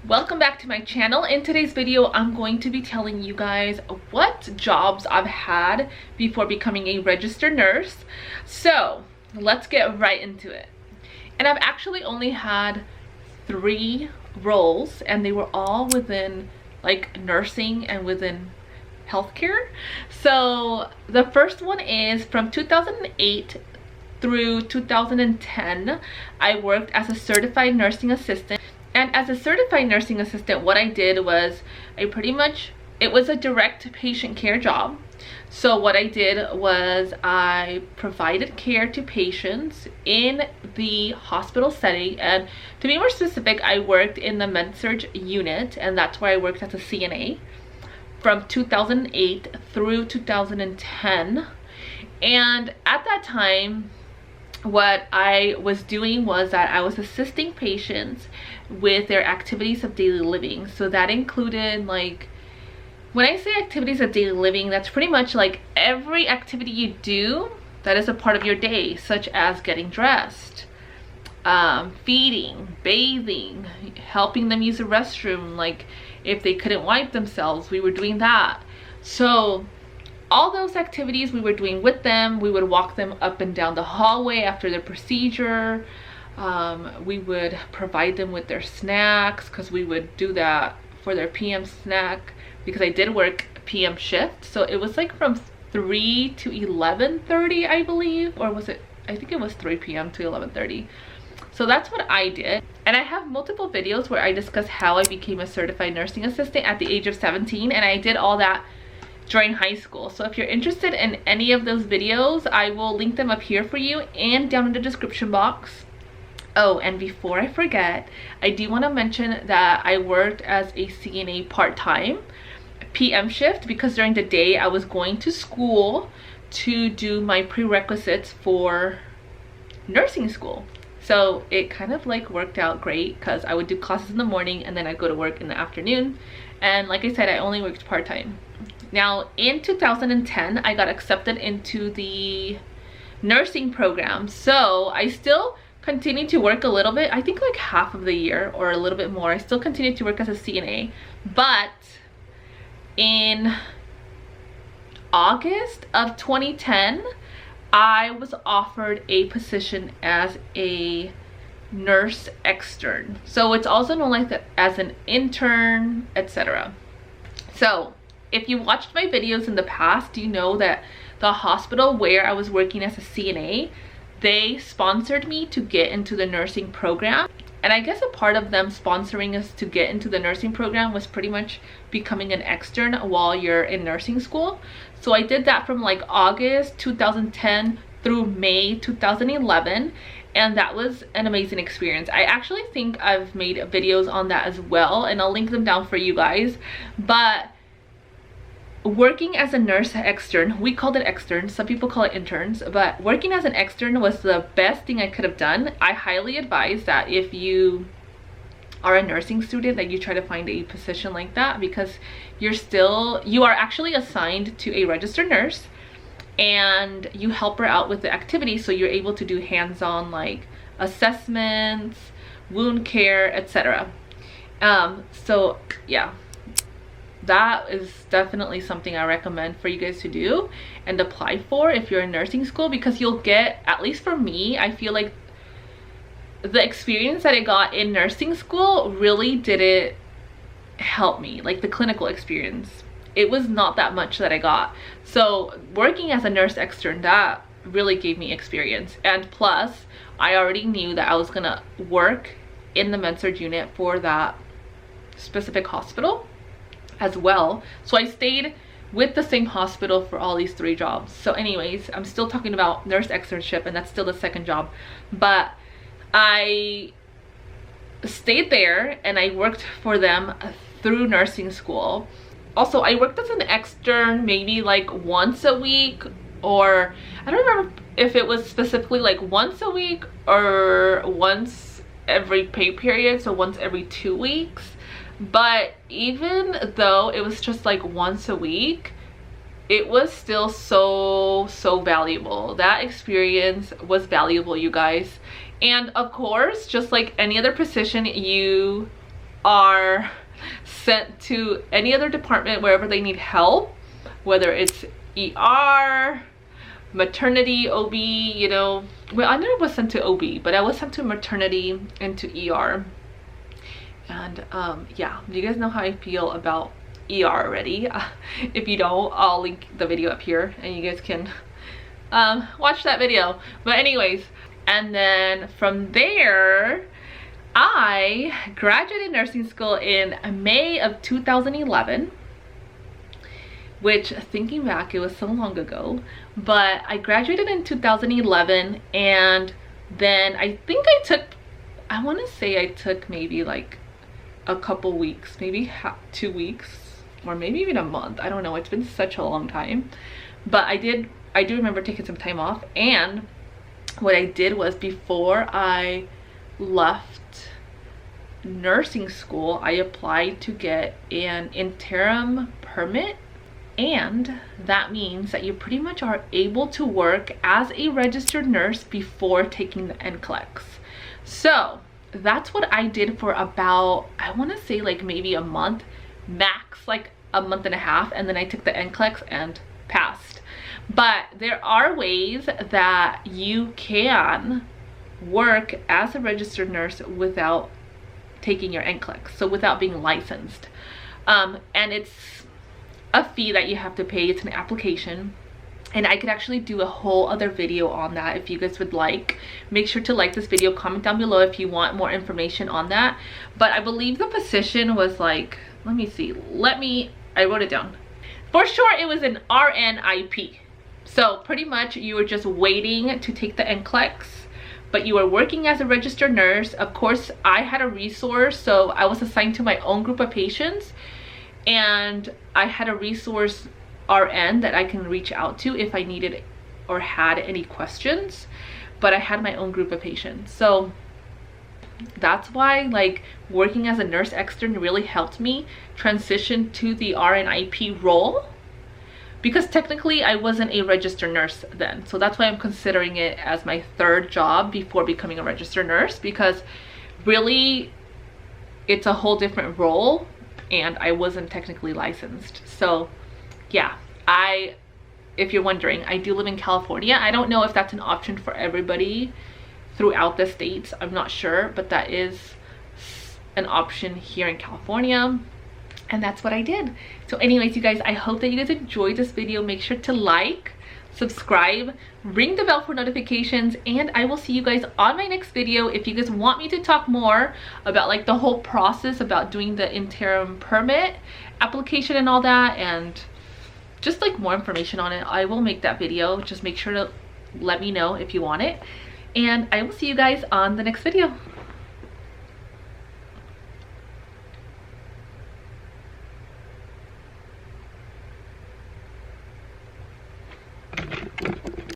Welcome back to my channel. In today's video, I'm going to be telling you guys what jobs I've had before becoming a registered nurse. So let's get right into it. And I've actually only had 3 roles, and they were all within like nursing and within healthcare. So the first one is from 2008 through 2010, I worked as a certified nursing assistant. And as a certified nursing assistant, what I did was it was a direct patient care job. So what I did was I provided care to patients in the hospital setting. And to be more specific, I worked in the med-surg unit, and that's where I worked as a CNA from 2008 through 2010. And at that time, what I was doing was that I was assisting patients with their activities of daily living. So that included, like, when I say activities of daily living, that's pretty much like every activity you do that is a part of your day, such as getting dressed, feeding, bathing, helping them use the restroom. Like if they couldn't wipe themselves, we were doing that. So all those activities we were doing with them. We would walk them up and down the hallway after their procedure. We would provide them with their snacks, because we would do that for their PM snack, because I did work PM shift. So it was like from 3 to 11:30, I believe, or was it, I think it was 3 p.m. to 11:30. So that's what I did. And I have multiple videos where I discuss how I became a certified nursing assistant at the age of 17, and I did all that during high school. So if you're interested in any of those videos, I will link them up here for you and down in the description box. Oh, and before I forget, I do want to mention that I worked as a CNA part-time PM shift, because during the day I was going to school to do my prerequisites for nursing school. So it kind of like worked out great, because I would do classes in the morning and then I'd go to work in the afternoon. And like I said, I only worked part-time. Now in 2010, I got accepted into the nursing program. So I still continued to work a little bit, I think like half of the year or a little bit more. I still continued to work as a CNA, but in August of 2010, I was offered a position as a nurse extern. So it's also known like that as an intern, etc. So if you watched my videos in the past, you know that the hospital where I was working as a CNA, they sponsored me to get into the nursing program. And I guess a part of them sponsoring us to get into the nursing program was pretty much becoming an extern while you're in nursing school. So I did that from like August 2010 through May 2011. And that was an amazing experience. I actually think I've made videos on that as well, and I'll link them down for you guys. But working as a nurse extern, we called it extern, some people call it interns, but working as an extern was the best thing I could have done. I highly advise that if you are a nursing student, that you try to find a position like that, because you are actually assigned to a registered nurse and you help her out with the activity. So you're able to do hands-on like assessments, wound care, etc. So yeah, that is definitely something I recommend for you guys to do and apply for if you're in nursing school, because you'll get, at least for me, I feel like the experience that I got in nursing school really didn't help me, like the clinical experience. It was not that much that I got. So working as a nurse extern, that really gave me experience. And plus, I already knew that I was gonna work in the med-surg unit for that specific hospital as well. So I stayed with the same hospital for all these 3 jobs. So anyways, I'm still talking about nurse externship, and that's still the second job. But I stayed there and I worked for them through nursing school. Also, I worked as an extern maybe like once a week, or I don't remember if it was specifically like once a week or once every pay period, so once every 2 weeks. But even though it was just like once a week, it was still so valuable. That experience was valuable, you guys. And of course, just like any other position, you are sent to any other department wherever they need help, whether it's ER, maternity OB, you know. Well, I never was sent to OB, but I was sent to maternity and to ER. And yeah, you guys know how I feel about ER already. If you don't, I'll link the video up here and you guys can watch that video. But anyways, and then from there, I graduated nursing school in May of 2011, which, thinking back, it was so long ago. But I graduated in 2011, and then I think I want to say I took maybe like a couple weeks, maybe 2 weeks, or maybe even a month. I don't know, it's been such a long time. But I do remember taking some time off. And what I did was, before I left nursing school, I applied to get an interim permit. And that means that you pretty much are able to work as a registered nurse before taking the NCLEX. So that's what I did for about, I want to say like maybe a month, max like a month and a half, and then I took the NCLEX and passed. But there are ways that you can work as a registered nurse without taking your NCLEX, so without being licensed. And it's a fee that you have to pay. It's an application, and I could actually do a whole other video on that if you guys would like. Make sure to like this video, comment down below if you want more information on that. But I believe the position was like, let me see, I wrote it down. For sure, it was an RNIP. So pretty much you were just waiting to take the NCLEX, but you were working as a registered nurse. Of course, I had a resource, so I was assigned to my own group of patients, and I had a resource RN that I can reach out to if I needed or had any questions. But I had my own group of patients, so that's why like working as a nurse extern really helped me transition to the RNIP role, because technically I wasn't a registered nurse then. So that's why I'm considering it as my third job before becoming a registered nurse, because really it's a whole different role and I wasn't technically licensed. So yeah, if you're wondering, I do live in California. I don't know if that's an option for everybody throughout the states, I'm not sure, but that is an option here in California, and that's what I did. So anyways, you guys, I hope that you guys enjoyed this video. Make sure to like, subscribe, ring the bell for notifications, and I will see you guys on my next video. If you guys want me to talk more about like the whole process about doing the interim permit application and all that, and just like more information on it, I will make that video. Just make sure to let me know if you want it, and I will see you guys on the next video.